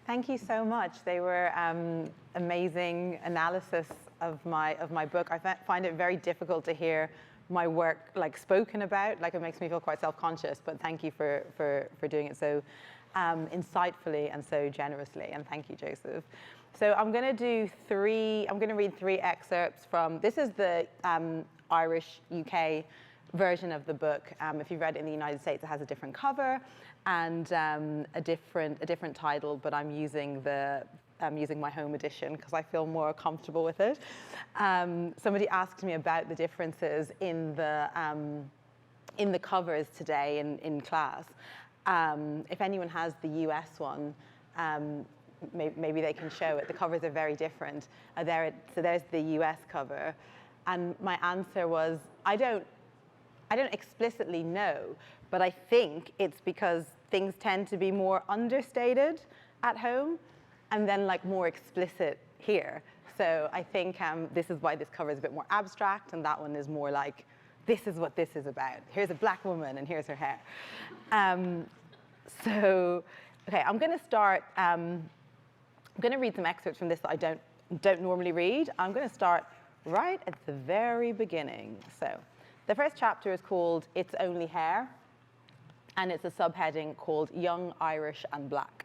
Thank you so much. They were amazing analysis of my book. I find it very difficult to hear my work like spoken about. Like, it makes me feel quite self-conscious, but thank you for doing it so insightfully and so generously, and thank you, Joseph. So I'm going to read three excerpts from, this is the Irish UK version of the book. If you've read it in the United States, it has a different cover and a different title, but I'm using my home edition because I feel more comfortable with it. Somebody asked me about the differences in the covers today in class. If anyone has the US one, maybe they can show it. The covers are very different. So there's the US cover, and my answer was, I don't explicitly know, but I think it's because things tend to be more understated at home and then like more explicit here. So I think this is why this cover is a bit more abstract, and that one is more like, this is what this is about. Here's a black woman and here's her hair. Okay, I'm going to start. I'm going to read some excerpts from this that I don't normally read. I'm going to start right at the very beginning. So the first chapter is called It's Only Hair, and it's a subheading called Young, Irish, and Black.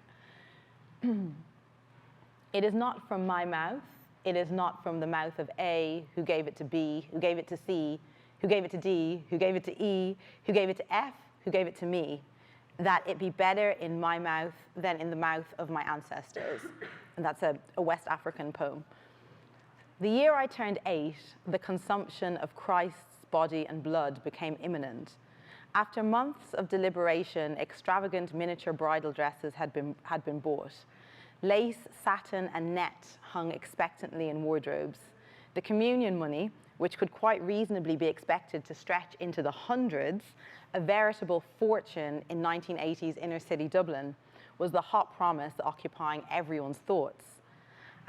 It is not from my mouth. It is not from the mouth of A, who gave it to B, who gave it to C, who gave it to D, who gave it to E, who gave it to F, who gave it to me, that it be better in my mouth than in the mouth of my ancestors. And that's a West African poem. The year I turned 8, the consumption of Christ's body and blood became imminent. After months of deliberation, extravagant miniature bridal dresses had been bought. Lace, satin, and net hung expectantly in wardrobes. The communion money, which could quite reasonably be expected to stretch into the hundreds, a veritable fortune in 1980s inner city Dublin, was the hot promise occupying everyone's thoughts.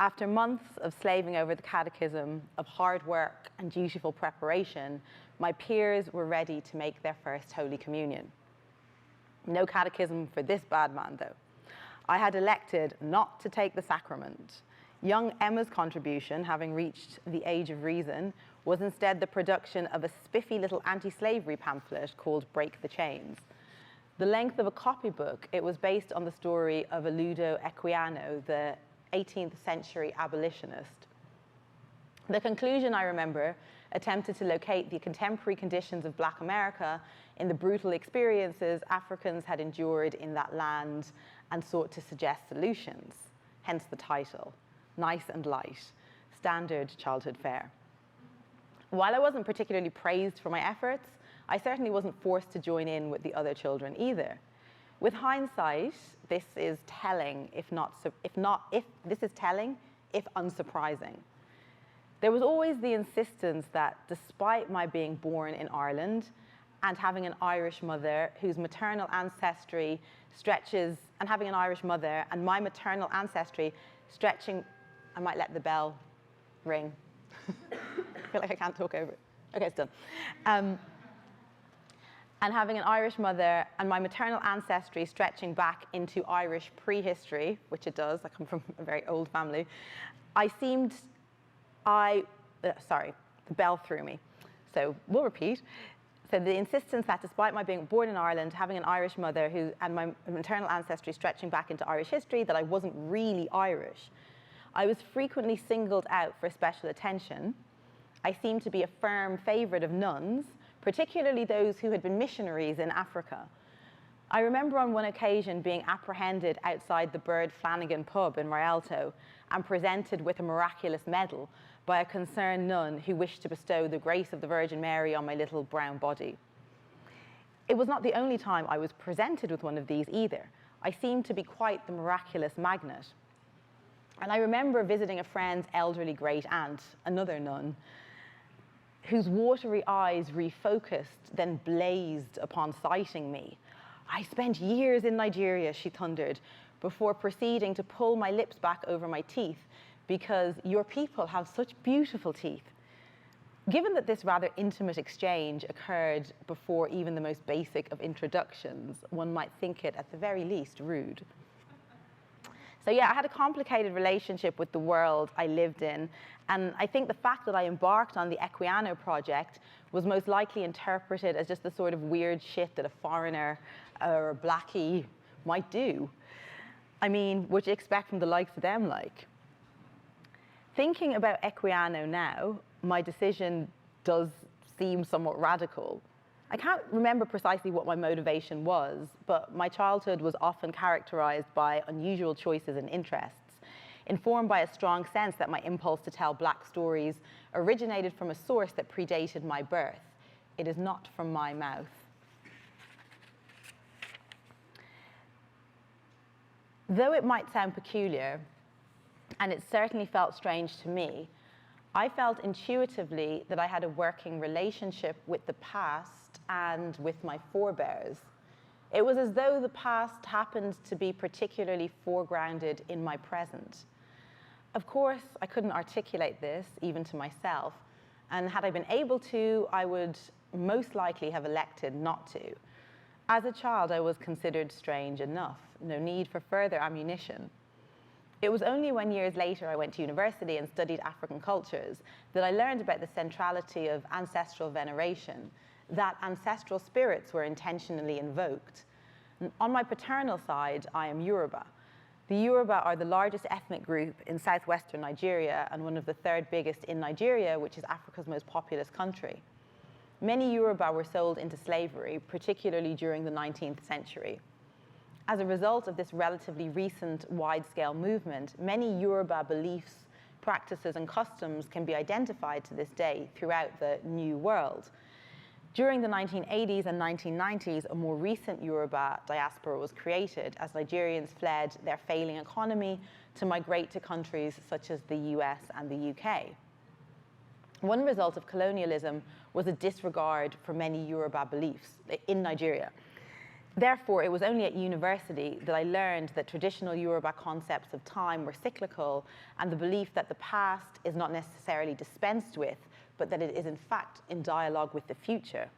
After months of slaving over the catechism, of hard work and dutiful preparation, my peers were ready to make their first Holy Communion. No catechism for this bad man, though. I had elected not to take the sacrament. Young Emma's contribution, having reached the age of reason, was instead the production of a spiffy little anti-slavery pamphlet called Break the Chains. The length of a copybook, it was based on the story of Ludo Equiano, the 18th century abolitionist. The conclusion, I remember, attempted to locate the contemporary conditions of Black America in the brutal experiences Africans had endured in that land and sought to suggest solutions, hence the title, Nice and Light, Standard Childhood Fare. While I wasn't particularly praised for my efforts, I certainly wasn't forced to join in with the other children either. With hindsight, this is telling, if unsurprising. There was always the insistence that despite my being born in Ireland and having an Irish mother whose maternal ancestry stretches, and having an Irish mother and my maternal ancestry stretching, I might let the bell ring. I feel like I can't talk over it. Okay, it's done. And having an Irish mother and my maternal ancestry stretching back into Irish prehistory, which it does, I come from a very old family, sorry, the bell threw me. So we'll repeat. So the insistence that despite my being born in Ireland, having an Irish mother and my maternal ancestry stretching back into Irish history, that I wasn't really Irish. I was frequently singled out for special attention. I seemed to be a firm favorite of nuns, particularly those who had been missionaries in Africa. I remember on one occasion being apprehended outside the Bird Flanagan pub in Rialto and presented with a miraculous medal by a concerned nun who wished to bestow the grace of the Virgin Mary on my little brown body. It was not the only time I was presented with one of these either. I seemed to be quite the miraculous magnet. And I remember visiting a friend's elderly great aunt, another nun, whose watery eyes refocused, then blazed upon sighting me. I spent years in Nigeria, she thundered, before proceeding to pull my lips back over my teeth because your people have such beautiful teeth. Given that this rather intimate exchange occurred before even the most basic of introductions, one might think it, at the very least, rude. So yeah, I had a complicated relationship with the world I lived in, and I think the fact that I embarked on the Equiano project was most likely interpreted as just the sort of weird shit that a foreigner or a blackie might do. I mean, what do you expect from the likes of them, like? Thinking about Equiano now, my decision does seem somewhat radical. I can't remember precisely what my motivation was, but my childhood was often characterized by unusual choices and interests, informed by a strong sense that my impulse to tell black stories originated from a source that predated my birth. It is not from my mouth. Though it might sound peculiar, and it certainly felt strange to me, I felt intuitively that I had a working relationship with the past and with my forebears. It was as though the past happened to be particularly foregrounded in my present. Of course, I couldn't articulate this, even to myself, and had I been able to, I would most likely have elected not to. As a child, I was considered strange enough, no need for further ammunition. It was only when years later I went to university and studied African cultures that I learned about the centrality of ancestral veneration, that ancestral spirits were intentionally invoked. On my paternal side, I am Yoruba. The Yoruba are the largest ethnic group in southwestern Nigeria and one of the third biggest in Nigeria, which is Africa's most populous country. Many Yoruba were sold into slavery, particularly during the 19th century. As a result of this relatively recent wide-scale movement, many Yoruba beliefs, practices, and customs can be identified to this day throughout the New World. During the 1980s and 1990s, a more recent Yoruba diaspora was created as Nigerians fled their failing economy to migrate to countries such as the US and the UK. One result of colonialism was a disregard for many Yoruba beliefs in Nigeria. Therefore, it was only at university that I learned that traditional Yoruba concepts of time were cyclical, and the belief that the past is not necessarily dispensed with, but that it is in fact in dialogue with the future.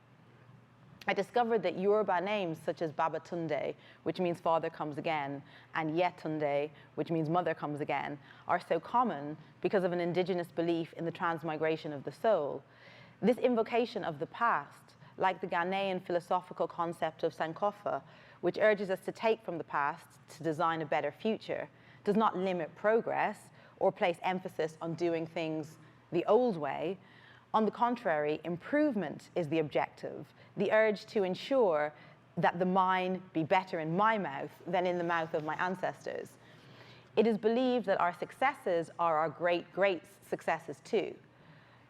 I discovered that Yoruba names such as Babatunde, which means father comes again, and Yetunde, which means mother comes again, are so common because of an indigenous belief in the transmigration of the soul. This invocation of the past, like the Ghanaian philosophical concept of Sankofa, which urges us to take from the past to design a better future, does not limit progress or place emphasis on doing things the old way. On the contrary, improvement is the objective, the urge to ensure that the mine be better in my mouth than in the mouth of my ancestors. It is believed that our successes are our great successes too.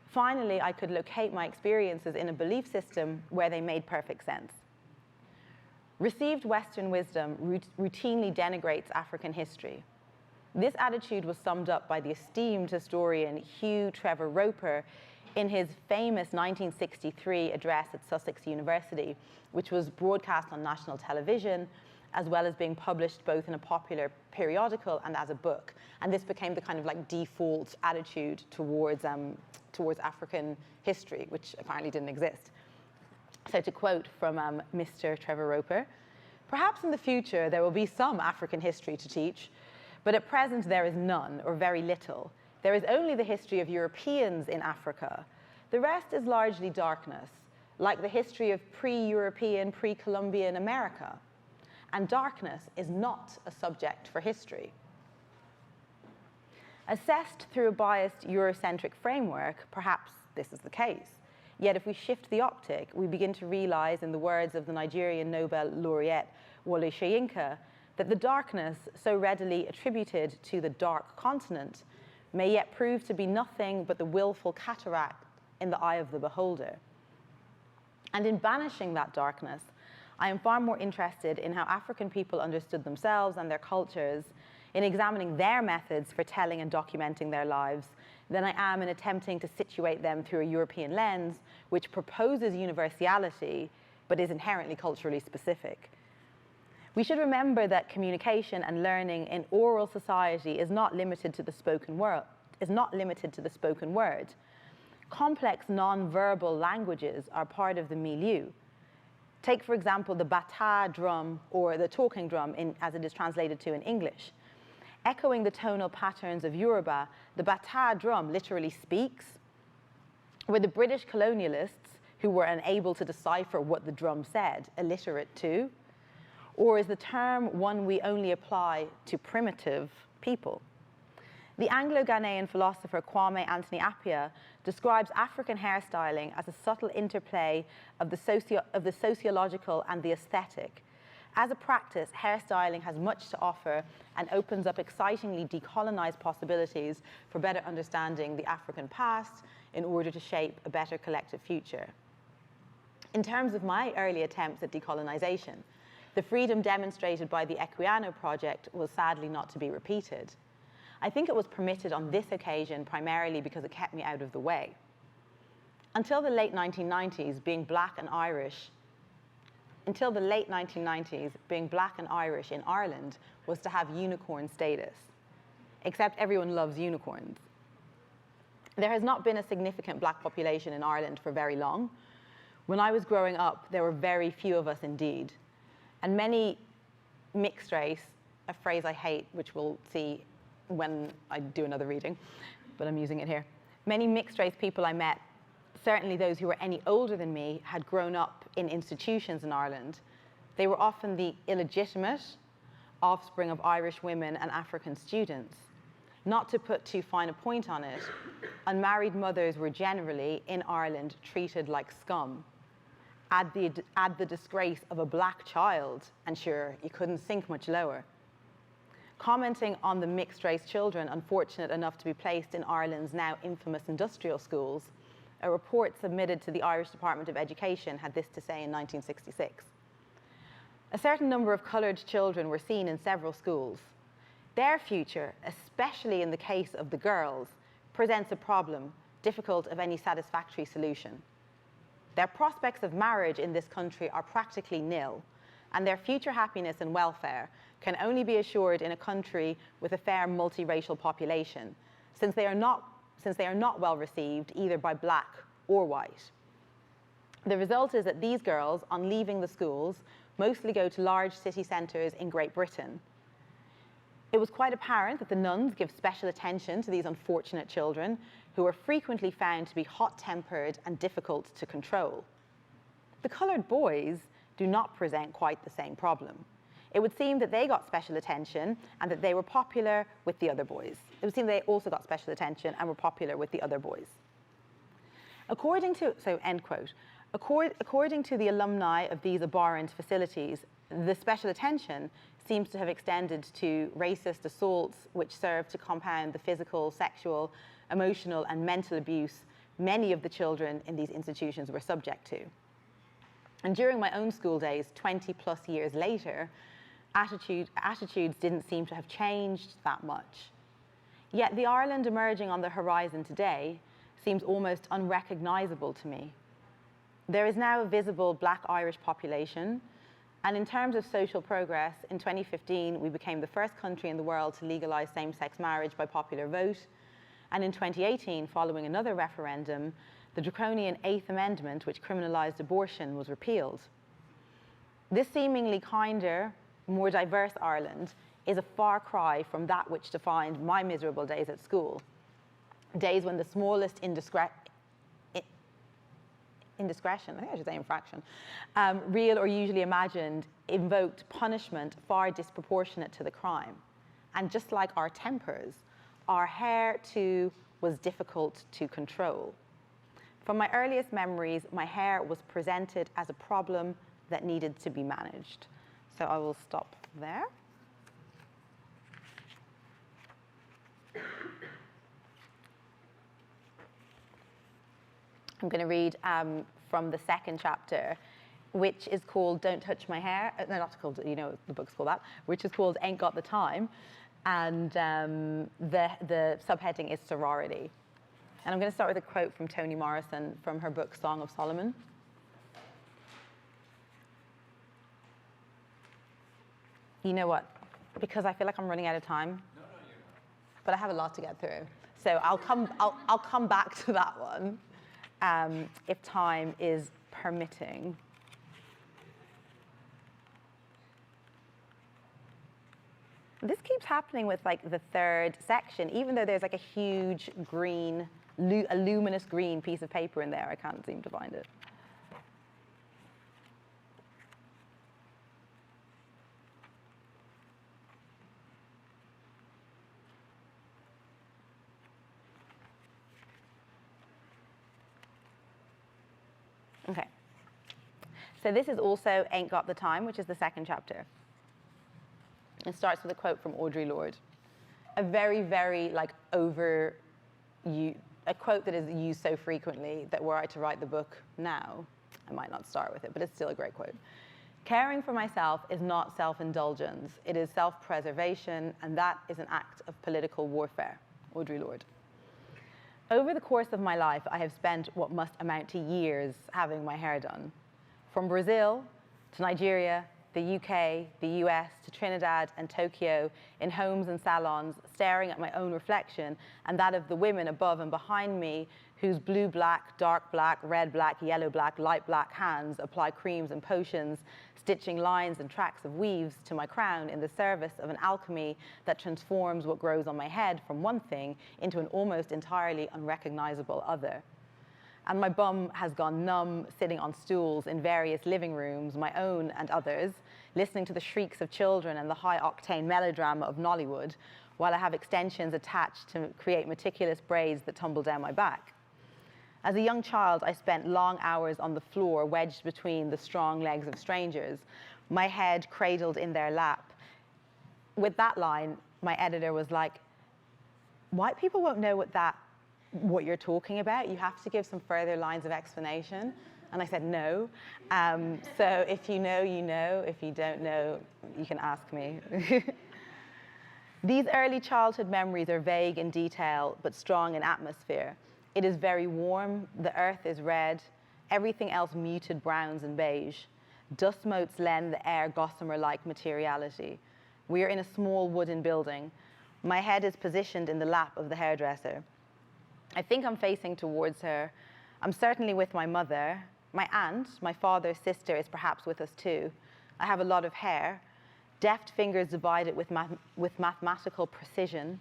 Finally, I could locate my experiences in a belief system where they made perfect sense. Received Western wisdom routinely denigrates African history. This attitude was summed up by the esteemed historian Hugh Trevor Roper in his famous 1963 address at Sussex University, which was broadcast on national television, as well as being published both in a popular periodical and as a book. And this became the kind of like default attitude towards African history, which apparently didn't exist. So to quote from Mr. Trevor Roper, "Perhaps in the future there will be some African history to teach, but at present there is none, or very little. There is only the history of Europeans in Africa. The rest is largely darkness, like the history of pre-European, pre-Columbian America. And darkness is not a subject for history." Assessed through a biased Eurocentric framework, perhaps this is the case. Yet if we shift the optic, we begin to realize, in the words of the Nigerian Nobel laureate Wole Soyinka, that the darkness so readily attributed to the dark continent may yet prove to be nothing but the willful cataract in the eye of the beholder. And in banishing that darkness, I am far more interested in how African people understood themselves and their cultures, in examining their methods for telling and documenting their lives, than I am in attempting to situate them through a European lens, which proposes universality, but is inherently culturally specific. We should remember that communication and learning in oral society is not limited to the spoken word. Complex non-verbal languages are part of the milieu. Take, for example, the bata drum, or the talking drum, as it is translated to in English. Echoing the tonal patterns of Yoruba, the bata drum literally speaks. Were the British colonialists, who were unable to decipher what the drum said, illiterate too? Or is the term one we only apply to primitive people? The Anglo-Ghanaian philosopher Kwame Anthony Appiah describes African hairstyling as a subtle interplay of the sociological and the aesthetic. As a practice, hairstyling has much to offer and opens up excitingly decolonized possibilities for better understanding the African past in order to shape a better collective future. In terms of my early attempts at decolonization, the freedom demonstrated by the Equiano project was sadly not to be repeated. I think it was permitted on this occasion primarily because it kept me out of the way. Until the late 1990s, being black and Irish in Ireland was to have unicorn status, except everyone loves unicorns. There has not been a significant black population in Ireland for very long. When I was growing up, there were very few of us indeed. And many mixed race, a phrase I hate, which we'll see when I do another reading, but I'm using it here. Many mixed race people I met, certainly those who were any older than me, had grown up in institutions in Ireland. They were often the illegitimate offspring of Irish women and African students. Not to put too fine a point on it, unmarried mothers were generally, in Ireland, treated like scum. Add the disgrace of a black child, and sure, you couldn't sink much lower. Commenting on the mixed-race children unfortunate enough to be placed in Ireland's now infamous industrial schools, a report submitted to the Irish Department of Education had this to say in 1966. A certain number of coloured children were seen in several schools. Their future, especially in the case of the girls, presents a problem difficult of any satisfactory solution. Their prospects of marriage in this country are practically nil, and their future happiness and welfare can only be assured in a country with a fair multiracial population, since they are not well received either by black or white. The result is that these girls, on leaving the schools, mostly go to large city centres in Great Britain. It was quite apparent that the nuns give special attention to these unfortunate children, who are frequently found to be hot-tempered and difficult to control. The coloured boys do not present quite the same problem. It would seem that they got special attention and that they were popular with the other boys. It would seem they also got special attention and were popular with the other boys. According to the alumni of these abhorrent facilities, the special attention seems to have extended to racist assaults which serve to compound the physical, sexual, emotional, and mental abuse many of the children in these institutions were subject to. And during my own school days, 20 plus years later, attitudes didn't seem to have changed that much. Yet the Ireland emerging on the horizon today seems almost unrecognizable to me. There is now a visible black Irish population, and in terms of social progress, in 2015, we became the first country in the world to legalize same-sex marriage by popular vote. And in 2018, following another referendum, the draconian 8th Amendment, which criminalized abortion, was repealed. This seemingly kinder, more diverse Ireland is a far cry from that which defined my miserable days at school. Days when the smallest indiscretion, I think I should say infraction, real or usually imagined, invoked punishment far disproportionate to the crime. And just like our tempers, our hair too was difficult to control. From my earliest memories, my hair was presented as a problem that needed to be managed. So I will stop there. I'm going to read from the second chapter, which is called Don't Touch My Hair. No, not called, you know, the book's called that, which is called Ain't Got the Time. And the subheading is Sorority. And I'm going to start with a quote from Toni Morrison from her book Song of Solomon. You know what? Because I feel like I'm running out of time. No, you're not. But I have a lot to get through. So I'll come back to that one if time is permitting. This keeps happening with like the third section, even though there's like a huge green, a luminous green piece of paper in there. I can't seem to find it. Okay. So this is also Ain't Got the Time, which is the second chapter. It starts with a quote from Audre Lorde. A very, very like a quote that is used so frequently that were I to write the book now, I might not start with it, but it's still a great quote. Caring for myself is not self-indulgence. It is self-preservation, and that is an act of political warfare. Audre Lorde. Over the course of my life, I have spent what must amount to years having my hair done. From Brazil to Nigeria, the UK, the US, to Trinidad and Tokyo, in homes and salons, staring at my own reflection and that of the women above and behind me, whose blue black, dark black, red black, yellow black, light black hands apply creams and potions, stitching lines and tracks of weaves to my crown in the service of an alchemy that transforms what grows on my head from one thing into an almost entirely unrecognizable other. And my bum has gone numb, sitting on stools in various living rooms, my own and others, listening to the shrieks of children and the high-octane melodrama of Nollywood, while I have extensions attached to create meticulous braids that tumble down my back. As a young child, I spent long hours on the floor, wedged between the strong legs of strangers, my head cradled in their lap. With that line, my editor was like, white people won't know what you're talking about. You have to give some further lines of explanation. And I said, no. So if you know, you know. If you don't know, you can ask me. These early childhood memories are vague in detail, but strong in atmosphere. It is very warm, the earth is red, everything else muted browns and beige. Dust motes lend the air gossamer-like materiality. We are in a small wooden building. My head is positioned in the lap of the hairdresser. I think I'm facing towards her. I'm certainly with my mother. My aunt, my father's sister, is perhaps with us too. I have a lot of hair. Deft fingers divide it with mathematical precision.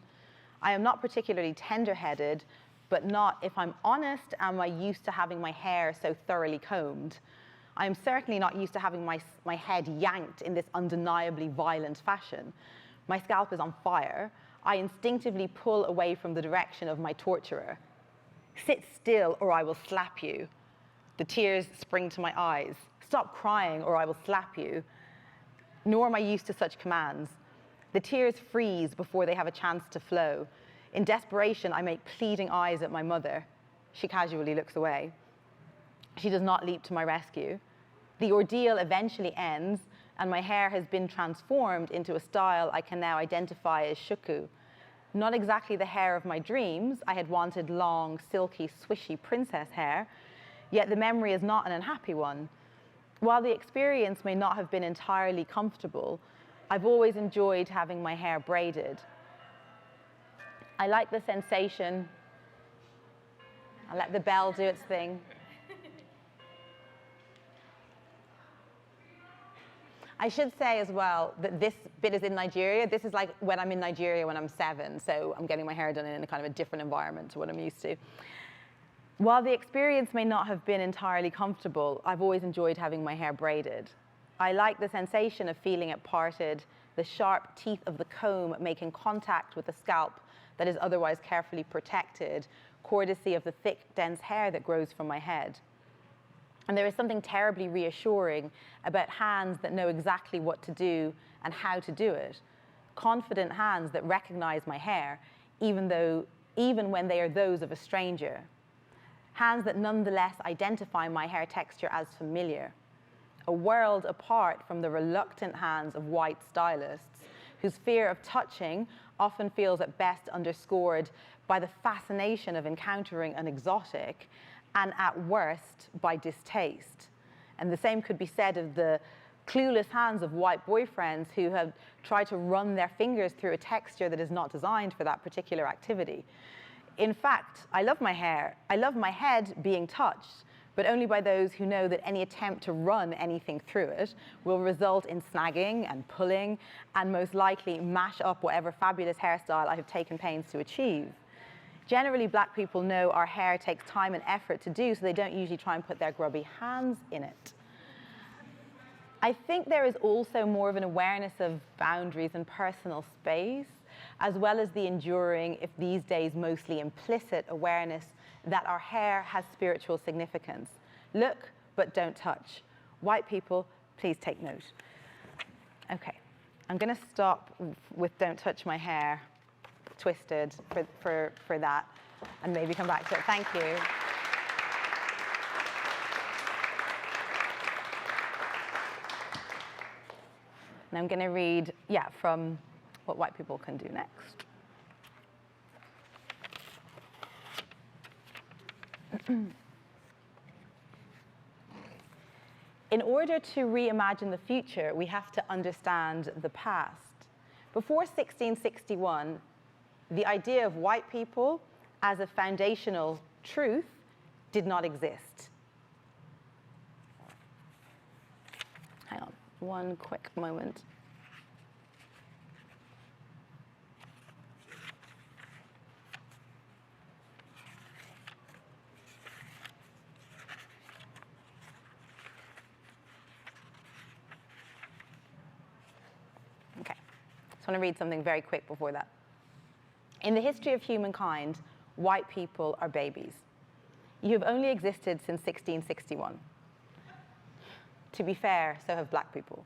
I am not particularly tender-headed, but not, if I'm honest, am I used to having my hair so thoroughly combed. I am certainly not used to having my head yanked in this undeniably violent fashion. My scalp is on fire. I instinctively pull away from the direction of my torturer. Sit still or I will slap you. The tears spring to my eyes. Stop crying or I will slap you. Nor am I used to such commands. The tears freeze before they have a chance to flow. In desperation, I make pleading eyes at my mother. She casually looks away. She does not leap to my rescue. The ordeal eventually ends, and my hair has been transformed into a style I can now identify as shuku. Not exactly the hair of my dreams. I had wanted long, silky, swishy princess hair, yet the memory is not an unhappy one. While the experience may not have been entirely comfortable, I've always enjoyed having my hair braided. I like the sensation. I'll let the bell do its thing. I should say as well that this bit is in Nigeria. This is like when I'm in Nigeria when I'm 7, so I'm getting my hair done in a kind of a different environment to what I'm used to. While the experience may not have been entirely comfortable, I've always enjoyed having my hair braided. I like the sensation of feeling it parted, the sharp teeth of the comb making contact with the scalp that is otherwise carefully protected, courtesy of the thick, dense hair that grows from my head. And there is something terribly reassuring about hands that know exactly what to do and how to do it. Confident hands that recognize my hair, even when they are those of a stranger. Hands that nonetheless identify my hair texture as familiar. A world apart from the reluctant hands of white stylists, whose fear of touching often feels at best underscored by the fascination of encountering an exotic, and at worst, by distaste. And the same could be said of the clueless hands of white boyfriends who have tried to run their fingers through a texture that is not designed for that particular activity. In fact, I love my hair. I love my head being touched, but only by those who know that any attempt to run anything through it will result in snagging and pulling, and most likely mash up whatever fabulous hairstyle I have taken pains to achieve. Generally, black people know our hair takes time and effort to do, so they don't usually try and put their grubby hands in it. I think there is also more of an awareness of boundaries and personal space, as well as the enduring, if these days mostly implicit, awareness that our hair has spiritual significance. Look, but don't touch. White people, please take note. Okay, I'm going to stop with don't touch my hair, twisted, for that, and maybe come back to it. Thank you. And I'm going to read, from what white people can do next. In order to reimagine the future, we have to understand the past. Before 1661, the idea of white people as a foundational truth did not exist. Hang on, one quick moment. I want to read something very quick before that. In the history of humankind, white people are babies. You have only existed since 1661. To be fair, so have black people.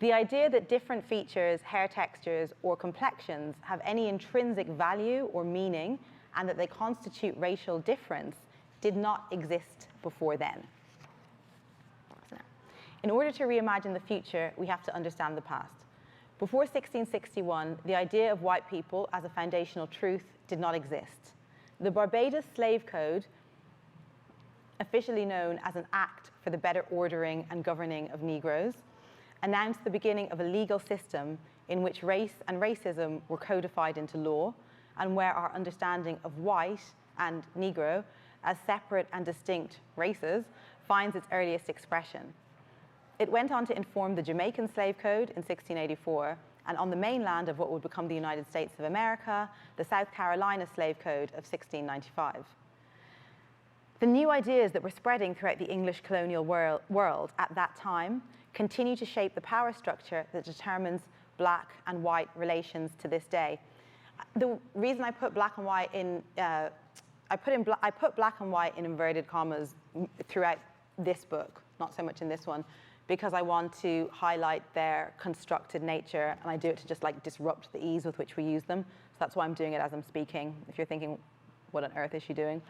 The idea that different features, hair textures, or complexions have any intrinsic value or meaning, and that they constitute racial difference, did not exist before then. So now, in order to reimagine the future, we have to understand the past. Before 1661, the idea of white people as a foundational truth did not exist. The Barbados Slave Code, officially known as an Act for the Better Ordering and Governing of Negroes, announced the beginning of a legal system in which race and racism were codified into law, and where our understanding of white and Negro as separate and distinct races finds its earliest expression. It went on to inform the Jamaican Slave Code in 1684, and on the mainland of what would become the United States of America, the South Carolina Slave Code of 1695. The new ideas that were spreading throughout the English colonial world at that time continue to shape the power structure that determines black and white relations to this day. The reason I put black and white in, I put black and white in inverted commas throughout this book, not so much in this one, because I want to highlight their constructed nature, and I do it to just like disrupt the ease with which we use them. So that's why I'm doing it as I'm speaking, if you're thinking, what on earth is she doing?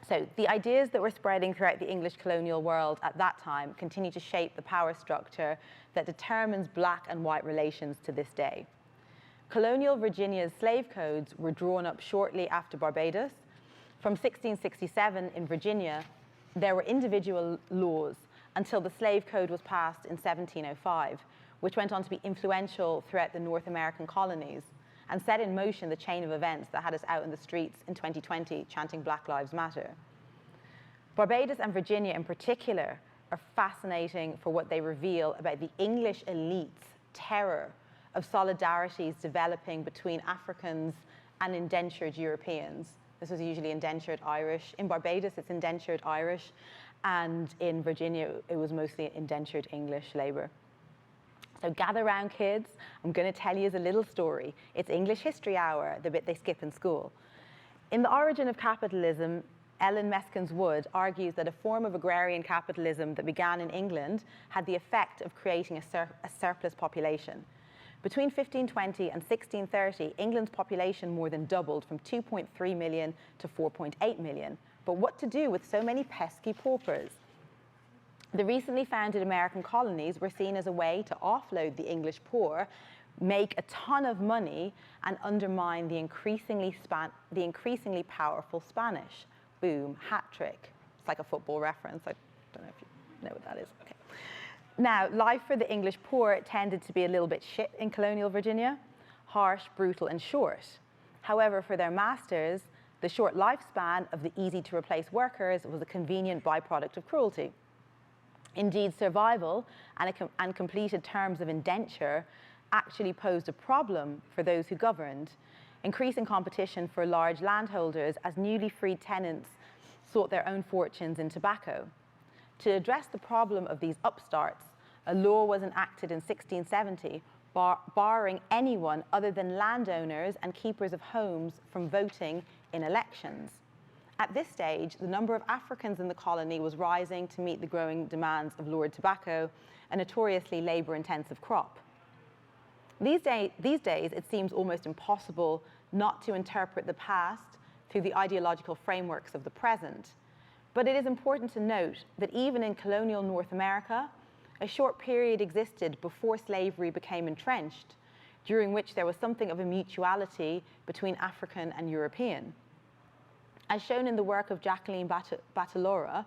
So the ideas that were spreading throughout the English colonial world at that time continue to shape the power structure that determines black and white relations to this day. Colonial Virginia's slave codes were drawn up shortly after Barbados. From 1667 in Virginia, there were individual laws until the slave code was passed in 1705, which went on to be influential throughout the North American colonies and set in motion the chain of events that had us out in the streets in 2020 chanting Black Lives Matter. Barbados and Virginia in particular are fascinating for what they reveal about the English elite's terror of solidarities developing between Africans and indentured Europeans. This was usually indentured Irish. In Barbados, it's indentured Irish. And in Virginia, it was mostly indentured English labor. So gather round, kids. I'm going to tell you a little story. It's English History Hour, the bit they skip in school. In The Origin of Capitalism, Ellen Meskins Wood argues that a form of agrarian capitalism that began in England had the effect of creating a surplus population. Between 1520 and 1630, England's population more than doubled from 2.3 million to 4.8 million. But what to do with so many pesky paupers? The recently founded American colonies were seen as a way to offload the English poor, make a ton of money, and undermine the increasingly powerful Spanish. Boom, hat trick. It's like a football reference. I don't know if you know what that is. Okay. Now, life for the English poor tended to be a little bit shit in colonial Virginia, harsh, brutal, and short. However, for their masters, The short lifespan of the easy-to-replace workers was a convenient byproduct of cruelty. Indeed, survival and completed terms of indenture actually posed a problem for those who governed, increasing competition for large landholders as newly freed tenants sought their own fortunes in tobacco. To address the problem of these upstarts, a law was enacted in 1670 barring anyone other than landowners and keepers of homes from voting in elections. At this stage, the number of Africans in the colony was rising to meet the growing demands of Lord Tobacco, a notoriously labor-intensive crop. These days, it seems almost impossible not to interpret the past through the ideological frameworks of the present. But it is important to note that even in colonial North America, a short period existed before slavery became entrenched, during which there was something of a mutuality between African and European. As shown in the work of Jacqueline Battalora,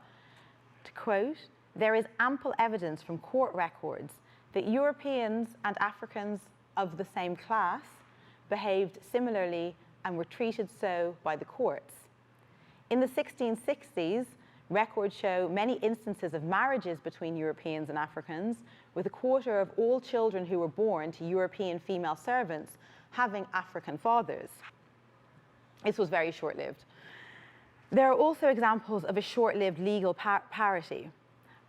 to quote, "There is ample evidence from court records that Europeans and Africans of the same class behaved similarly and were treated so by the courts. In the 1660s, records show many instances of marriages between Europeans and Africans, with a quarter of all children who were born to European female servants having African fathers." This was very short-lived. There are also examples of a short-lived legal parity.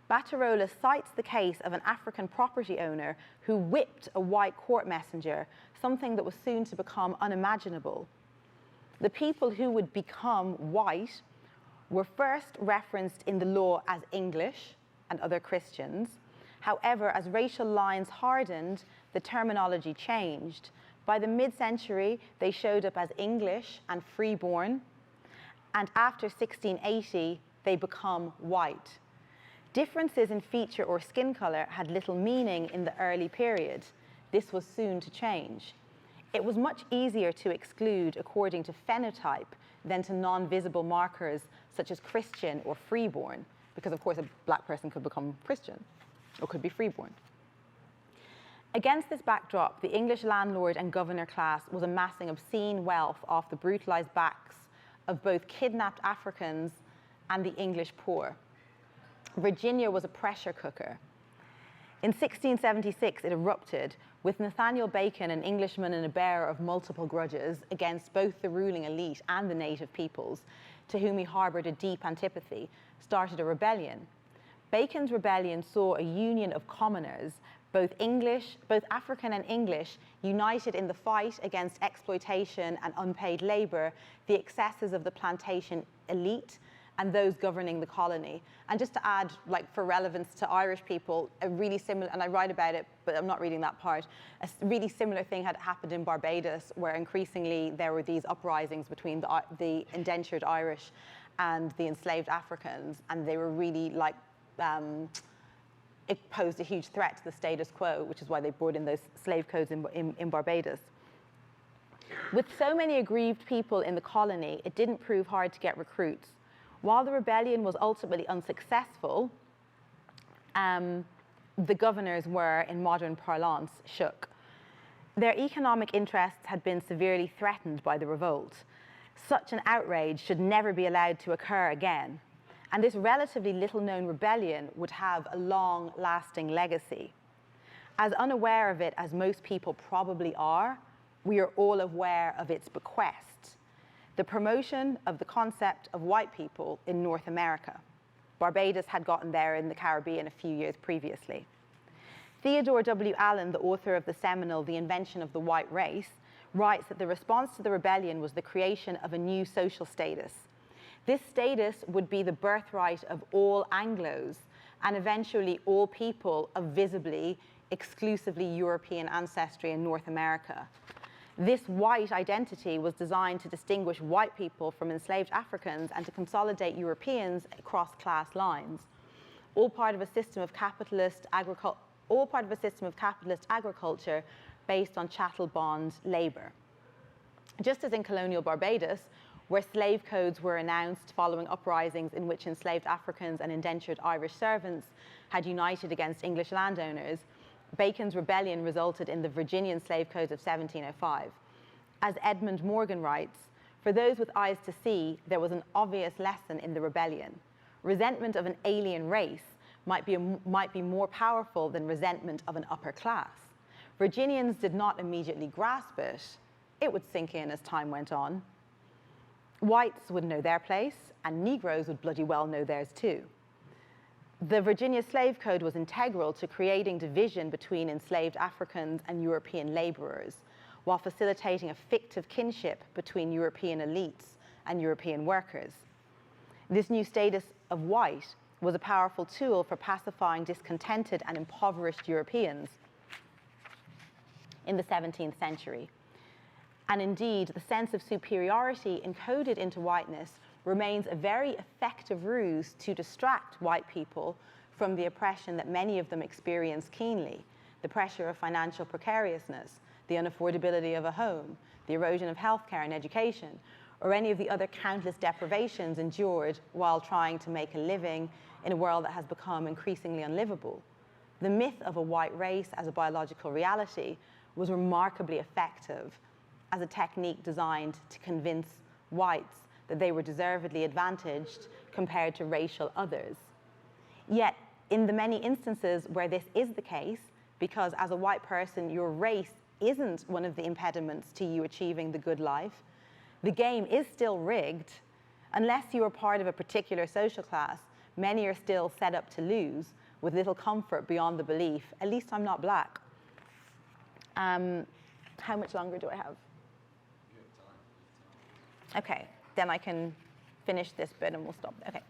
Battarola cites the case of an African property owner who whipped a white court messenger, something that was soon to become unimaginable. The people who would become white were first referenced in the law as English and other Christians. However, as racial lines hardened, the terminology changed. By the mid-century, they showed up as English and freeborn, and after 1680, they become white. Differences in feature or skin color had little meaning in the early period. This was soon to change. It was much easier to exclude according to phenotype than to non-visible markers such as Christian or freeborn, because of course a black person could become Christian or could be freeborn. Against this backdrop, the English landlord and governor class was amassing obscene wealth off the brutalized backs of both kidnapped Africans and the English poor. Virginia was a pressure cooker. In 1676, it erupted, with Nathaniel Bacon, an Englishman and a bearer of multiple grudges against both the ruling elite and the native peoples, to whom he harbored a deep antipathy, started a rebellion. Bacon's rebellion saw a union of commoners, both African and English, united in the fight against exploitation and unpaid labor, the excesses of the plantation elite, and those governing the colony. And just to add, like for relevance to Irish people, a really similar, and I write about it, but I'm not reading that part, a really similar thing had happened in Barbados, where increasingly there were these uprisings between the indentured Irish and the enslaved Africans, and they were really like, it posed a huge threat to the status quo, which is why they brought in those slave codes in Barbados. With so many aggrieved people in the colony, it didn't prove hard to get recruits. While the rebellion was ultimately unsuccessful, the governors were, in modern parlance, shook. Their economic interests had been severely threatened by the revolt. Such an outrage should never be allowed to occur again. And this relatively little-known rebellion would have a long-lasting legacy. As unaware of it as most people probably are, we are all aware of its bequest: the promotion of the concept of white people in North America. Barbados had gotten there in the Caribbean a few years previously. Theodore W. Allen, the author of the seminal The Invention of the White Race, writes that the response to the rebellion was the creation of a new social status. This status would be the birthright of all Anglos and eventually all people of visibly, exclusively European ancestry in North America. This white identity was designed to distinguish white people from enslaved Africans and to consolidate Europeans across class lines, all part of a system of capitalist agriculture based on chattel bond labor. Just as in colonial Barbados, where slave codes were announced following uprisings in which enslaved Africans and indentured Irish servants had united against English landowners, Bacon's rebellion resulted in the Virginian slave codes of 1705. As Edmund Morgan writes, For those with eyes to see, there was an obvious lesson in the rebellion. Resentment of an alien race might be more powerful than resentment of an upper class. Virginians did not immediately grasp it. It would sink in as time went on. Whites would know their place, and Negroes would bloody well know theirs too. The Virginia Slave Code was integral to creating division between enslaved Africans and European laborers, while facilitating a fictive kinship between European elites and European workers. This new status of white was a powerful tool for pacifying discontented and impoverished Europeans in the 17th century. And indeed, the sense of superiority encoded into whiteness remains a very effective ruse to distract white people from the oppression that many of them experience keenly, the pressure of financial precariousness, the unaffordability of a home, the erosion of healthcare and education, or any of the other countless deprivations endured while trying to make a living in a world that has become increasingly unlivable. The myth of a white race as a biological reality was remarkably effective as a technique designed to convince whites that they were deservedly advantaged compared to racial others. Yet, in the many instances where this is the case, because as a white person, your race isn't one of the impediments to you achieving the good life, the game is still rigged. Unless you are part of a particular social class, many are still set up to lose, with little comfort beyond the belief, at least I'm not black. How much longer do I have? You have time. Okay, then I can finish this bit and we'll stop. Okay.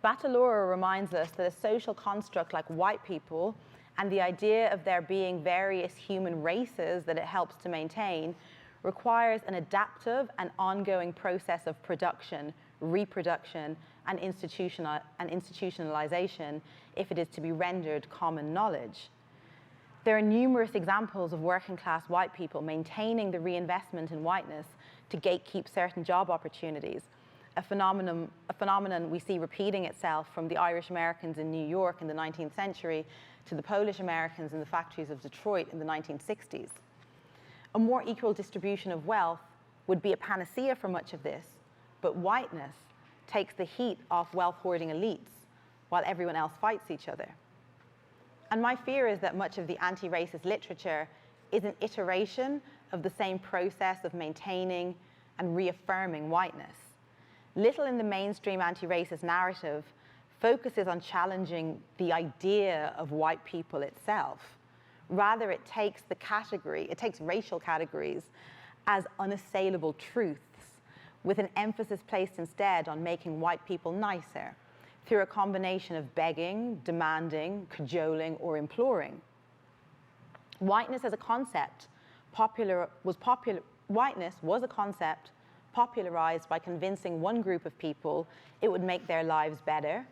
Batalora reminds us that a social construct like white people and the idea of there being various human races that it helps to maintain requires an adaptive and ongoing process of production, reproduction, and institutionalization if it is to be rendered common knowledge. There are numerous examples of working-class white people maintaining the reinvestment in whiteness to gatekeep certain job opportunities, a phenomenon we see repeating itself from the Irish Americans in New York in the 19th century to the Polish Americans in the factories of Detroit in the 1960s. A more equal distribution of wealth would be a panacea for much of this, but whiteness takes the heat off wealth-hoarding elites while everyone else fights each other. And my fear is that much of the anti-racist literature is an iteration of the same process of maintaining and reaffirming whiteness. Little in the mainstream anti-racist narrative focuses on challenging the idea of white people itself. Rather, it takes racial categories as unassailable truths, with an emphasis placed instead on making white people nicer through a combination of begging, demanding, cajoling, or imploring. Whiteness as a concept whiteness was a concept popularized by convincing one group of people it would make their lives better,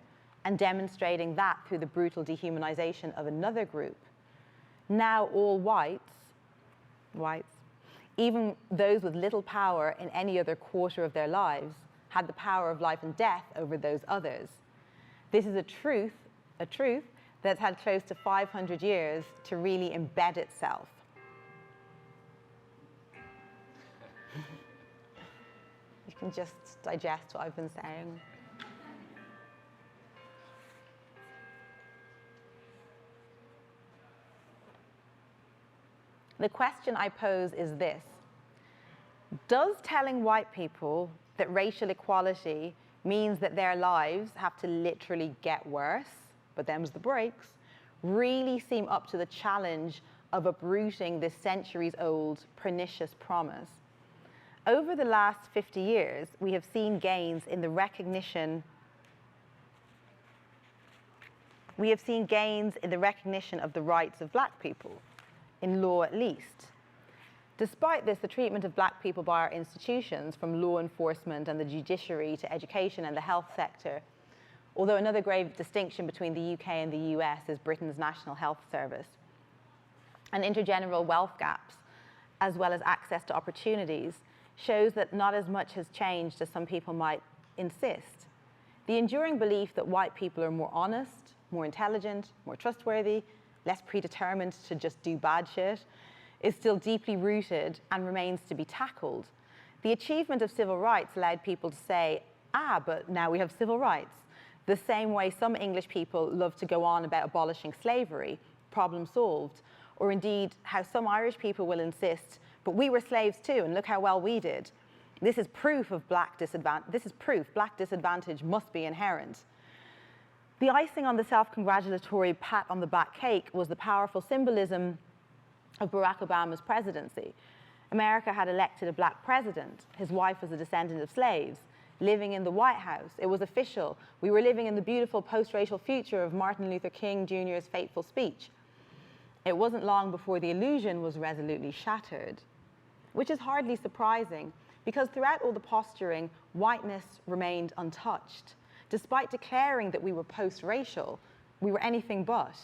and demonstrating that through the brutal dehumanization of another group. Now all whites, even those with little power in any other quarter of their lives, had the power of life and death over those others. This is a truth that's had close to 500 years to really embed itself. You can just digest what I've been saying. The question I pose is this: does telling white people that racial equality means that their lives have to literally get worse, but them's the breaks, really seem up to the challenge of uprooting this centuries-old pernicious promise? Over the last 50 years, we have seen gains in the recognition of the rights of black people, in law at least. Despite this, the treatment of black people by our institutions, from law enforcement and the judiciary to education and the health sector, although another grave distinction between the UK and the US is Britain's National Health Service, and intergeneral wealth gaps, as well as access to opportunities, shows that not as much has changed as some people might insist. The enduring belief that white people are more honest, more intelligent, more trustworthy, less predetermined to just do bad shit, is still deeply rooted and remains to be tackled. The achievement of civil rights allowed people to say, but now we have civil rights. The same way some English people love to go on about abolishing slavery, problem solved, or indeed how some Irish people will insist, but we were slaves too, and look how well we did. This is proof of black disadvantage must be inherent. The icing on the self-congratulatory pat on the back cake was the powerful symbolism of Barack Obama's presidency. America had elected a black president. His wife was a descendant of slaves, living in the White House. It was official. We were living in the beautiful post-racial future of Martin Luther King Jr.'s fateful speech. It wasn't long before the illusion was resolutely shattered, which is hardly surprising, because throughout all the posturing, whiteness remained untouched. Despite declaring that we were post-racial, we were anything but.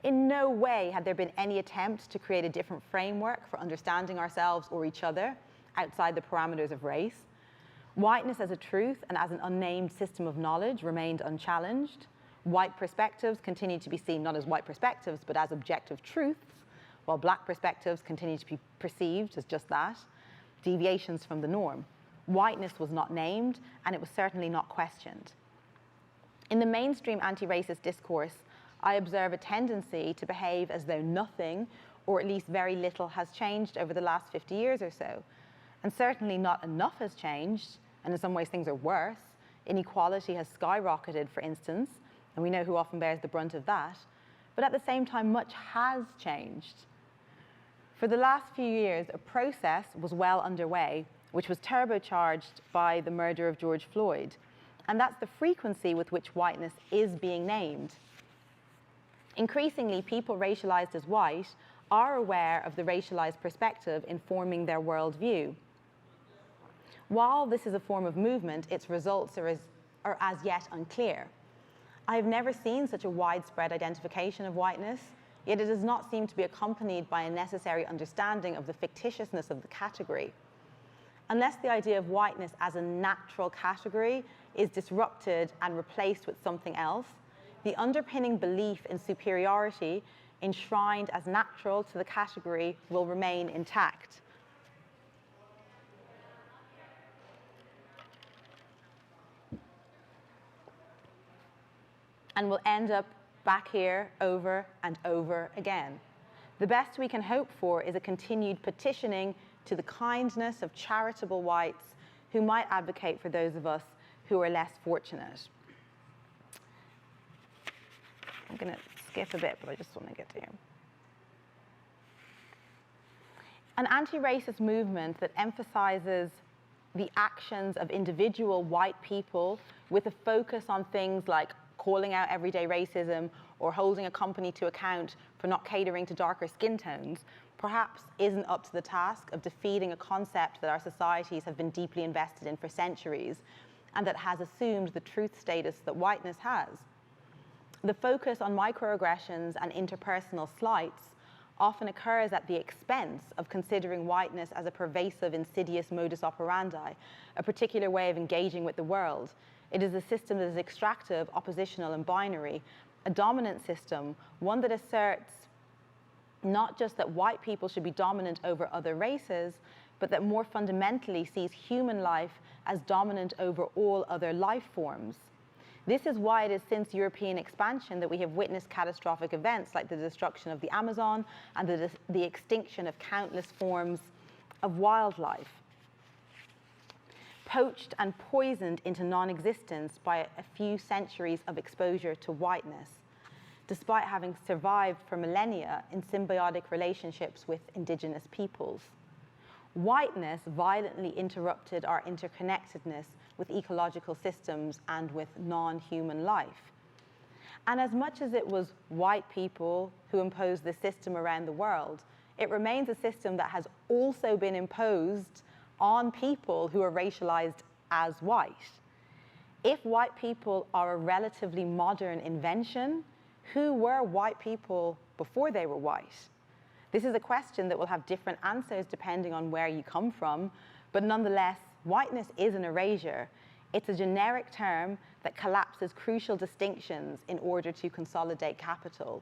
In no way had there been any attempt to create a different framework for understanding ourselves or each other outside the parameters of race. Whiteness as a truth and as an unnamed system of knowledge remained unchallenged. White perspectives continued to be seen not as white perspectives, but as objective truths, while black perspectives continued to be perceived as just that, deviations from the norm. Whiteness was not named, and it was certainly not questioned. In the mainstream anti-racist discourse, I observe a tendency to behave as though nothing, or at least very little, has changed over the last 50 years or so. And certainly not enough has changed, and in some ways things are worse. Inequality has skyrocketed, for instance, and we know who often bears the brunt of that. But at the same time, much has changed. For the last few years, a process was well underway, which was turbocharged by the murder of George Floyd. And that's the frequency with which whiteness is being named. Increasingly, people racialized as white are aware of the racialized perspective informing their worldview. While this is a form of movement, its results are as yet unclear. I have never seen such a widespread identification of whiteness, yet it does not seem to be accompanied by a necessary understanding of the fictitiousness of the category. Unless the idea of whiteness as a natural category is disrupted and replaced with something else, the underpinning belief in superiority enshrined as natural to the category will remain intact. And will end up back here over and over again. The best we can hope for is a continued petitioning to the kindness of charitable whites who might advocate for those of us who are less fortunate. I'm going to skip a bit, but I just want to get to you. An anti-racist movement that emphasizes the actions of individual white people with a focus on things like calling out everyday racism or holding a company to account for not catering to darker skin tones, perhaps isn't up to the task of defeating a concept that our societies have been deeply invested in for centuries and that has assumed the truth status that whiteness has. The focus on microaggressions and interpersonal slights often occurs at the expense of considering whiteness as a pervasive, insidious modus operandi, a particular way of engaging with the world. It is a system that is extractive, oppositional, and binary, a dominant system, one that asserts not just that white people should be dominant over other races, but that more fundamentally sees human life as dominant over all other life forms. This is why it is since European expansion that we have witnessed catastrophic events like the destruction of the Amazon and the extinction of countless forms of wildlife, poached and poisoned into non-existence by a few centuries of exposure to whiteness, despite having survived for millennia in symbiotic relationships with indigenous peoples. Whiteness violently interrupted our interconnectedness with ecological systems and with non-human life. And as much as it was white people who imposed this system around the world, it remains a system that has also been imposed on people who are racialized as white. If white people are a relatively modern invention, who were white people before they were white? This is a question that will have different answers depending on where you come from, but nonetheless, whiteness is an erasure. It's a generic term that collapses crucial distinctions in order to consolidate capital.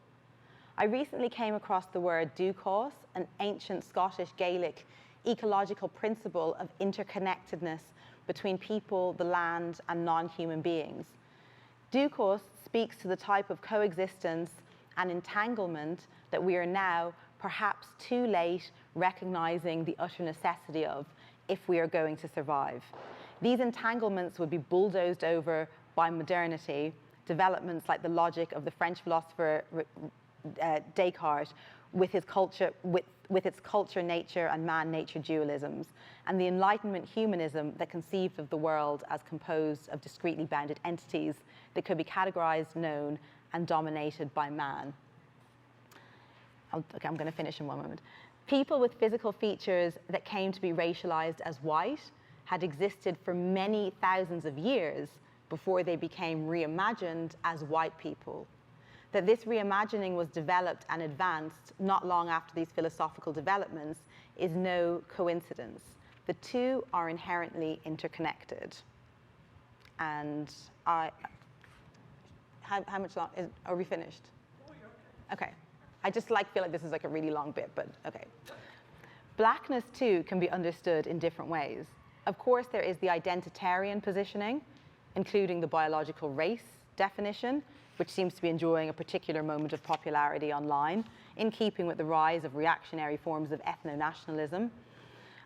I recently came across the word dúchos, an ancient Scottish Gaelic ecological principle of interconnectedness between people, the land, and non-human beings. Dúchos speaks to the type of coexistence and entanglement that we are now, perhaps too late, recognizing the utter necessity of if we are going to survive. These entanglements would be bulldozed over by modernity, developments like the logic of the French philosopher Descartes with its culture, nature, and man-nature dualisms, and the Enlightenment humanism that conceived of the world as composed of discretely bounded entities that could be categorized, known, and dominated by man. Okay, I'm going to finish in one moment. People with physical features that came to be racialized as white had existed for many thousands of years before they became reimagined as white people. That this reimagining was developed and advanced not long after these philosophical developments is no coincidence. The two are inherently interconnected. And how much long, are we finished? Okay. I just feel like this is a really long bit, but okay. Blackness, too, can be understood in different ways. Of course, there is the identitarian positioning, including the biological race definition, which seems to be enjoying a particular moment of popularity online, in keeping with the rise of reactionary forms of ethno-nationalism.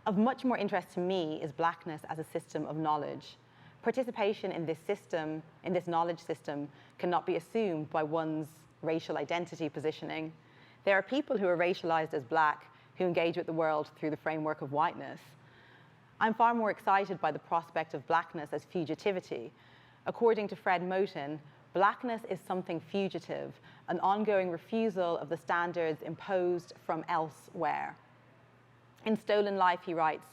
Of much more interest to me is blackness as a system of knowledge. Participation in this system, in this knowledge system, cannot be assumed by one's racial identity positioning. There are people who are racialized as black who engage with the world through the framework of whiteness. I'm far more excited by the prospect of blackness as fugitivity. According to Fred Moten, blackness is something fugitive, an ongoing refusal of the standards imposed from elsewhere. In Stolen Life, he writes,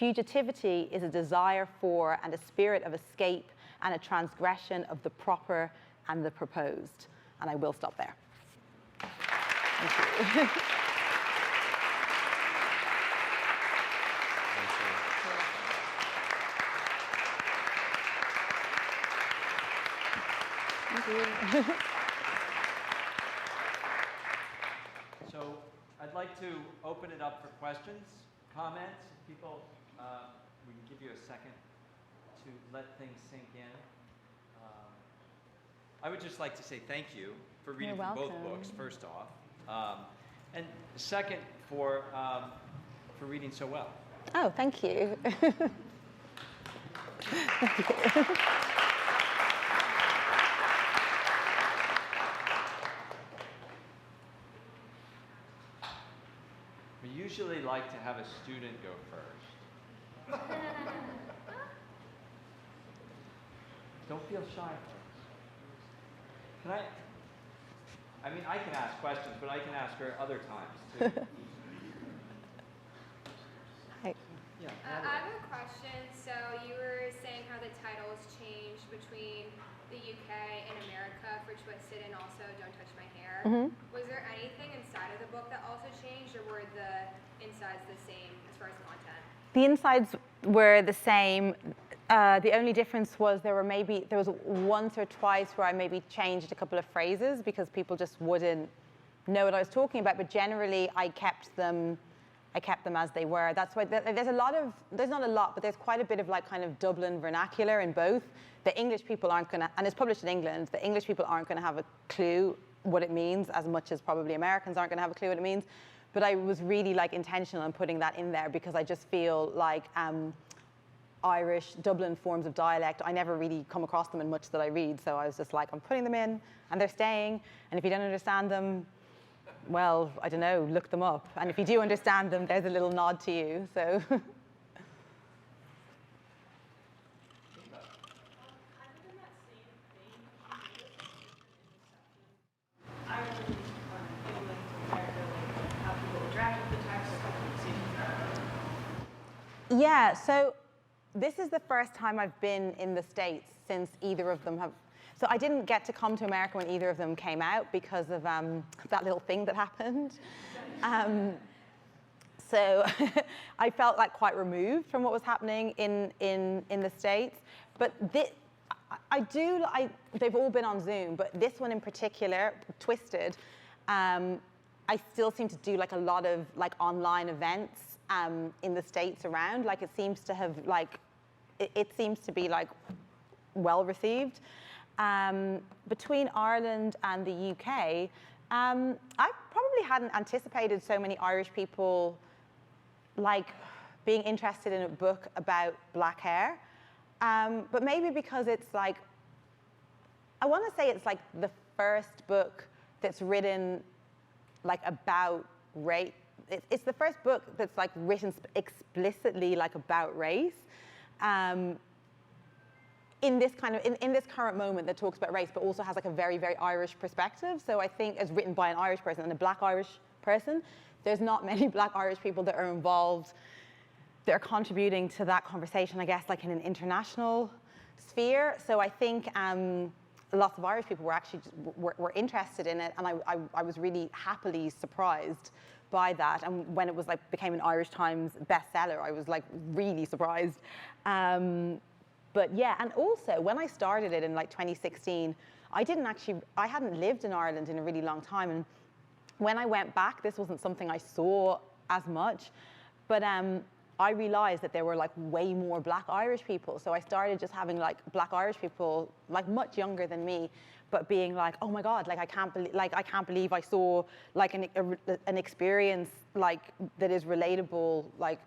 fugitivity is a desire for and a spirit of escape and a transgression of the proper and the proposed. And I will stop there. Thank you. So I'd like to open it up for questions, comments. People, we can give you a second to let things sink in. I would just like to say thank you for reading from both books, first off. And second, for reading so well. Oh, thank you. We usually like to have a student go first. Don't feel shy, folks. I mean, I can ask questions, but I can ask her other times, too. Hi. Yeah, I have a question. So you were saying how the titles changed between the UK and America for Twisted and also Don't Touch My Hair. Mm-hmm. Was there anything inside of the book that also changed, or were the insides the same as far as content? The insides were the same. The only difference was there was once or twice where I maybe changed a couple of phrases because people just wouldn't know what I was talking about. But generally, I kept them as they were. That's why there's not a lot, but there's quite a bit of kind of Dublin vernacular in both. The English people aren't going to, and it's published in England, the English people aren't going to have a clue what it means as much as probably Americans aren't going to have a clue what it means. But I was really intentional in putting that in there because I just feel like Irish, Dublin forms of dialect, I never really come across them in much that I read. So I was just I'm putting them in and they're staying. And if you don't understand them, well, I don't know, look them up. And if you do understand them, there's a little nod to you. So. Yeah, so this is the first time I've been in the States since either of them have. So I didn't get to come to America when either of them came out because of that little thing that happened. So I felt quite removed from what was happening in the States. But they've all been on Zoom, but this one in particular, Twisted, I still seem to do like a lot of like online events in the States around. Like it seems to have like, it seems to be like well received. Between Ireland and the UK, I probably hadn't anticipated so many Irish people like being interested in a book about black hair. But maybe because it's like, I want to say it's like the first book that's written like about race. It's the first book that's like written explicitly like about race. In this kind of, in this current moment that talks about race, but also has like a very, very Irish perspective. So I think as written by an Irish person and a black Irish person, there's not many black Irish people that are involved, that are contributing to that conversation, I guess, like in an international sphere. So I think lots of Irish people were actually were interested in it, and I was really happily surprised by that. And when it was like became an Irish Times bestseller, I was like really surprised. But yeah, and also when I started it in like 2016, I hadn't lived in Ireland in a really long time. And when I went back, this wasn't something I saw as much, but I realized that there were like way more black Irish people. So I started just having like black Irish people, like much younger than me, but being like, oh my God, like I can't believe I saw like an experience like that is relatable, like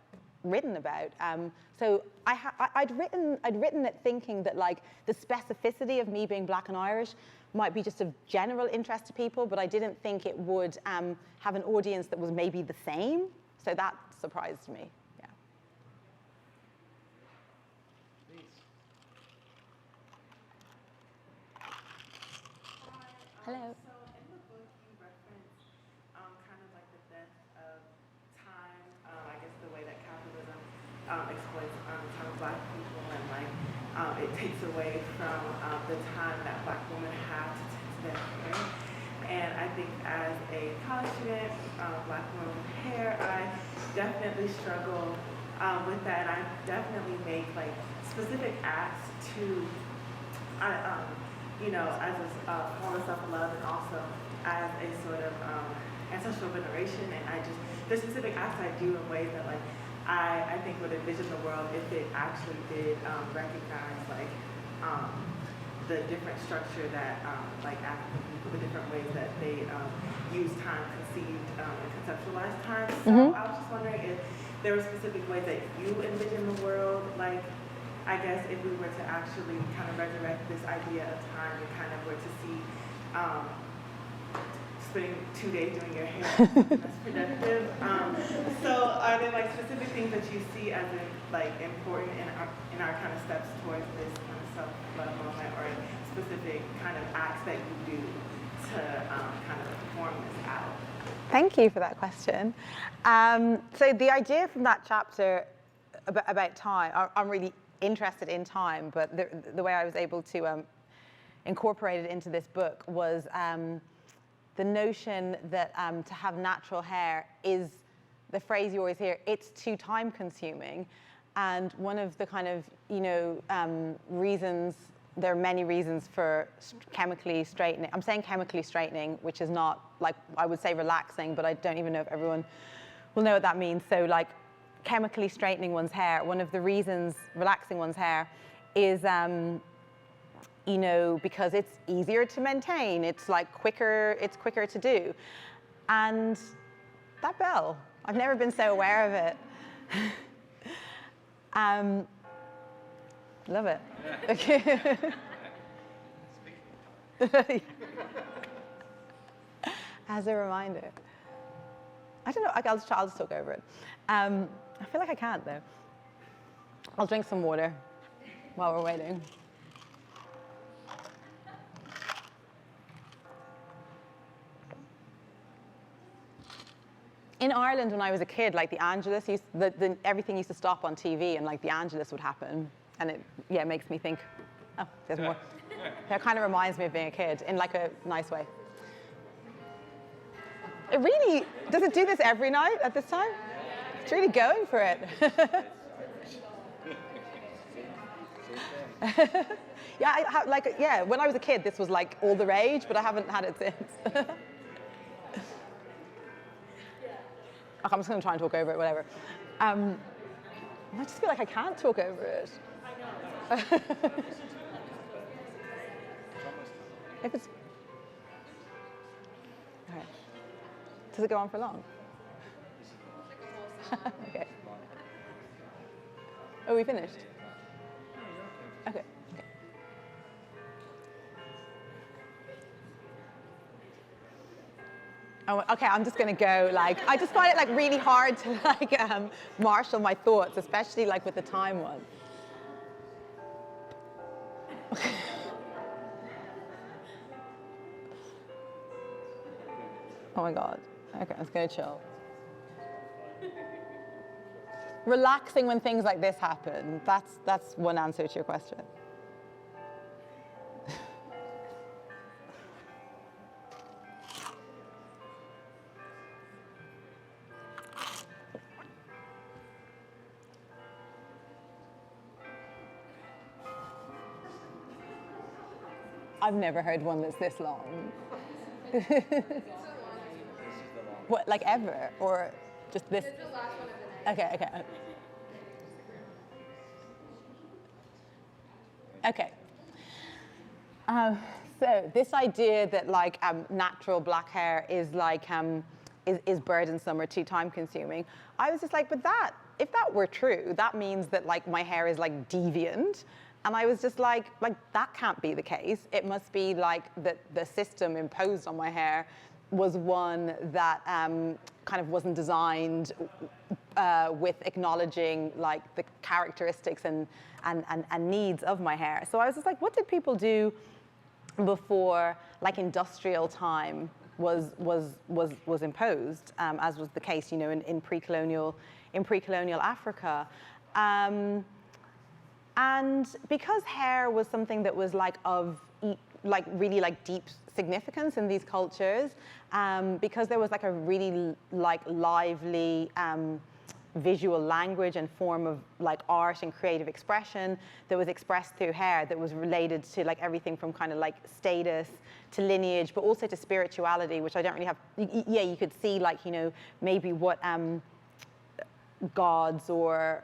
written about. So I'd written it thinking that like the specificity of me being black and Irish might be just of general interest to people, but I didn't think it would have an audience that was maybe the same. So that surprised me. Yeah. Please. Hello. So in the book, you reference kind of like the death of time, I guess the way that capitalism exploits the time of black people, and like it takes away from the time that black women have to tend to their hair. And I think as a college student, black woman with hair, I definitely struggle with that, and I definitely make like specific acts to you know, as a form of self-love, and also as a sort of ancestral veneration. And there's specific acts I do in ways that like I think would envision the world if it actually did recognize like the different structure that like African people, the different ways that they use time, conceived and conceptualize time. So I was just wondering if there were specific ways that you envision the world, like I guess if we were to actually kind of resurrect this idea of time and kind of were to see spending 2 days doing your hair, that's productive. So are there like specific things that you see as like important in our kind of steps towards this kind of self-love moment, or specific kind of acts that you do to kind of perform this out? Thank you for that question. So the idea from that chapter about time, I'm really interested in time, but the way I was able to incorporate it into this book was the notion that to have natural hair is the phrase you always hear, it's too time consuming. And one of the kind of, you know, reasons, there are many reasons for chemically straightening. I'm saying chemically straightening, which is not like, I would say relaxing, but I don't even know if everyone will know what that means. So like chemically straightening one's hair, one of the reasons relaxing one's hair is, you know, because it's easier to maintain. It's like quicker, it's quicker to do. And that bell, I've never been so aware of it. Love it. Okay. As a reminder. I don't know, I'll just talk over it. I feel like I can't though. I'll drink some water while we're waiting. In Ireland, when I was a kid, like the Angelus, everything used to stop on TV, and like the Angelus would happen, and it makes me think, oh, there's more. That kind of reminds me of being a kid in like a nice way. It really, does it do this every night at this time? It's really going for it. Yeah, when I was a kid, this was like all the rage, but I haven't had it since. I'm just going to try and talk over it, whatever. I just feel like I can't talk over it. I know. If it's... Okay. Does it go on for long? Okay. Oh, we finished? Okay. Oh, okay, I'm just gonna go, like, I just find it like really hard to like marshal my thoughts, especially like with the time one. Oh my God. Okay, I'm just gonna chill. Relaxing when things like this happen. That's one answer to your question. I've never heard one that's this long. What, like ever, or just this? It's the last one of the night. Okay. Okay. So this idea that like natural black hair is like is burdensome or too time consuming, I was just like, but that, if that were true, that means that like my hair is like deviant. And I was just like that can't be the case. It must be like that the system imposed on my hair was one that kind of wasn't designed with acknowledging like the characteristics and needs of my hair. So I was just like, what did people do before like industrial time was imposed, as was the case, you know, in pre-colonial Africa. And because hair was something that was like of like really like deep significance in these cultures, because there was like a really like lively visual language and form of like art and creative expression that was expressed through hair, that was related to like everything from kind of like status to lineage, but also to spirituality, which I don't really have. Yeah, you could see like, you know, maybe what gods or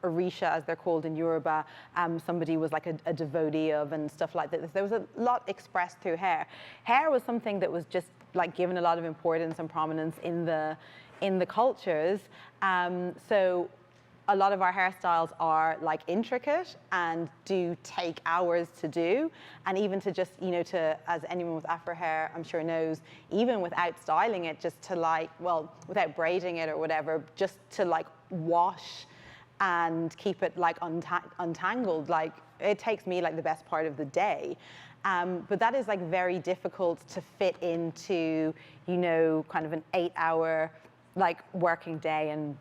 Orisha, as they're called in Yoruba, somebody was like a devotee of and stuff like that. There was a lot expressed through hair. Hair was something that was just like given a lot of importance and prominence in the cultures. So a lot of our hairstyles are like intricate and do take hours to do. And even to just, you know, to, as anyone with Afro hair I'm sure knows, even without styling it, just to like, well, without braiding it or whatever, just to like wash and keep it like untangled, like it takes me like the best part of the day. But that is like very difficult to fit into, you know, kind of an 8-hour like working day and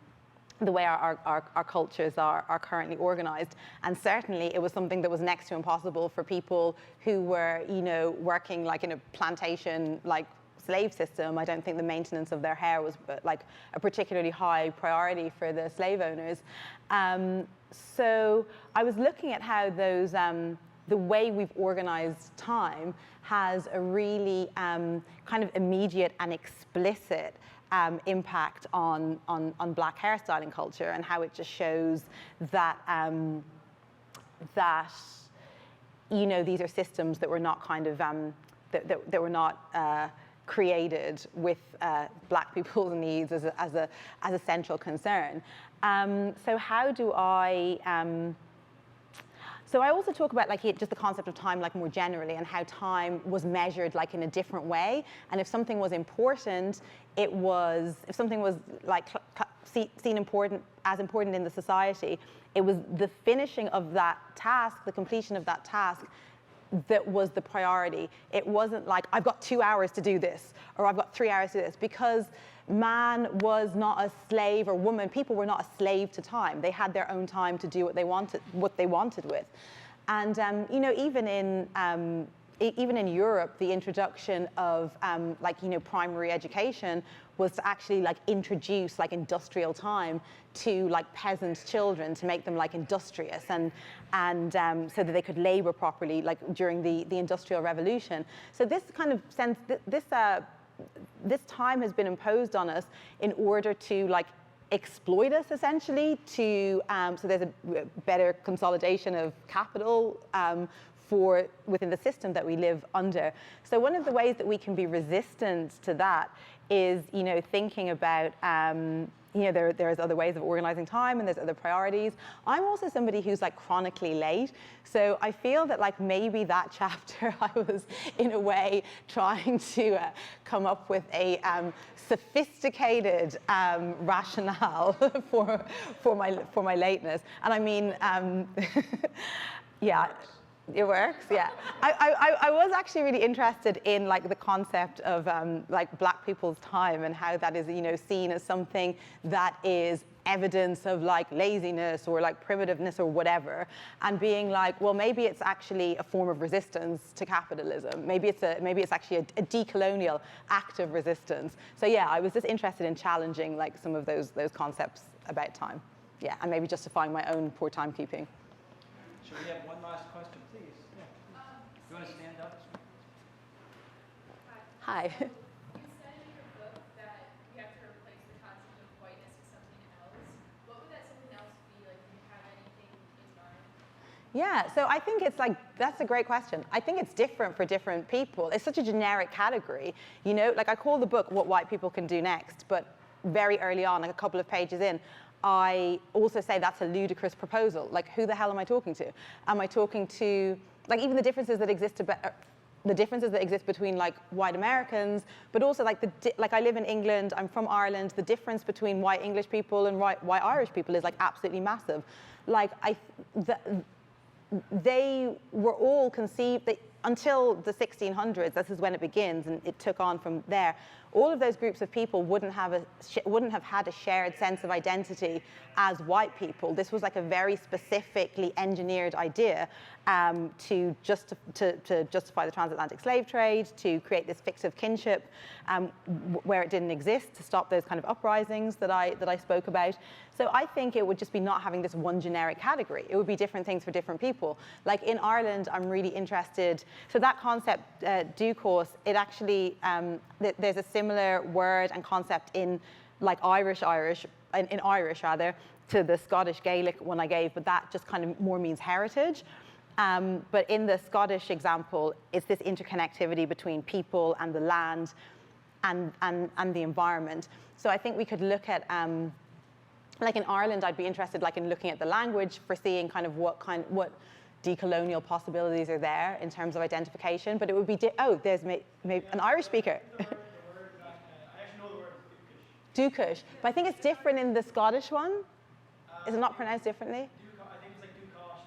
the way our cultures are currently organized. And certainly it was something that was next to impossible for people who were, you know, working like in a plantation, like slave system. I don't think the maintenance of their hair was like a particularly high priority for the slave owners. So I was looking at how those, the way we've organized time has a really kind of immediate and explicit impact on black hairstyling culture, and how it just shows that that, you know, these are systems that were not kind of that were not created with black people's needs as a central concern. So how do I? So I also talk about like just the concept of time like more generally, and how time was measured like in a different way. And if something was important, if something was like seen as important in the society, it was the finishing of that task, the completion of that task, that was the priority. It wasn't like, I've got 2 hours to do this, or I've got 3 hours to do this, because man was not a slave, or woman, people were not a slave to time. They had their own time to do what they wanted with. And you know, even in Europe, the introduction of like, you know, primary education was to actually like introduce like industrial time to like peasant children, to make them like industrious and so that they could labor properly like during the Industrial Revolution. So this kind of sense, this this time has been imposed on us in order to like exploit us essentially to, so there's a better consolidation of capital for within the system that we live under. So one of the ways that we can be resistant to that is, you know, thinking about, you know, there's other ways of organizing time and there's other priorities. I'm also somebody who's like chronically late. So I feel that like maybe that chapter I was in a way trying to come up with a sophisticated rationale for my lateness. And I mean, yeah. It works, yeah. I was actually really interested in like the concept of like black people's time and how that is, you know, seen as something that is evidence of like laziness or like primitiveness or whatever, and being like, well, maybe it's actually a form of resistance to capitalism. Maybe it's actually a decolonial act of resistance. So yeah, I was just interested in challenging like some of those concepts about time. Yeah, and maybe justifying my own poor timekeeping. Should we have one last question, please? Yeah. You want to stand up? Hi. You said in your book that we have to replace the concept of whiteness with something else. What would that something else be? Like, do you have anything in mind? Yeah, so I think it's like, that's a great question. I think it's different for different people. It's such a generic category. You know, like I call the book What White People Can Do Next, but very early on, like a couple of pages in, I also say that's a ludicrous proposal. Like, who the hell am I talking to? Am I talking to, like, even the differences that exist between like white Americans, but also like like I live in England, I'm from Ireland. The difference between white English people and white Irish people is like absolutely massive. Like they were all conceived until the 1600s. This is when it begins, and it took on from there. All of those groups of people wouldn't have had a shared sense of identity as white people. This was like a very specifically engineered idea to justify the transatlantic slave trade, to create this fictive kinship where it didn't exist, to stop those kind of uprisings that I spoke about. So I think it would just be not having this one generic category. It would be different things for different people. Like in Ireland, I'm really interested. So that concept, due course, it actually, there's a similar word and concept in like Irish rather, to the Scottish Gaelic one I gave, but that just kind of more means heritage. But in the Scottish example, it's this interconnectivity between people and the land and the environment. So I think we could look at, like in Ireland, I'd be interested like in looking at the language for seeing kind of what decolonial possibilities are there in terms of identification. But it would be, there's maybe an Irish speaker. I actually know the word Dukish. Dukish, but I think it's different in the Scottish one. Is it not pronounced differently? I think it's like Dukash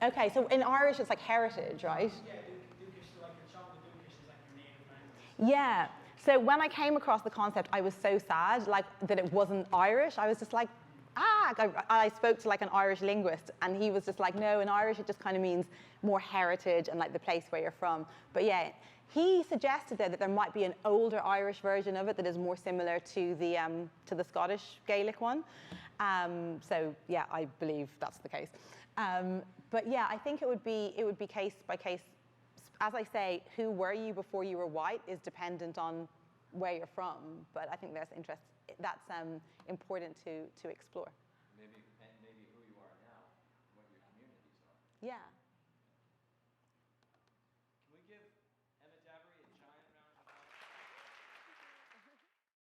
and Dukish. Okay, so in Irish it's like heritage, right? Yeah, Dukish, so like the chocolate Dukish is like your native language. Yeah. So when I came across the concept, I was so sad, like that it wasn't Irish. I was just like, I spoke to like an Irish linguist, and he was just like, no, in Irish it just kind of means more heritage and like the place where you're from. But yeah, he suggested that there might be an older Irish version of it that is more similar to the Scottish Gaelic one. So yeah, I believe that's the case. But yeah, I think it would be case by case. As I say, who were you before you were white is dependent on where you're from. But I think that's important to explore. Maybe who you are now, what your communities are. Yeah.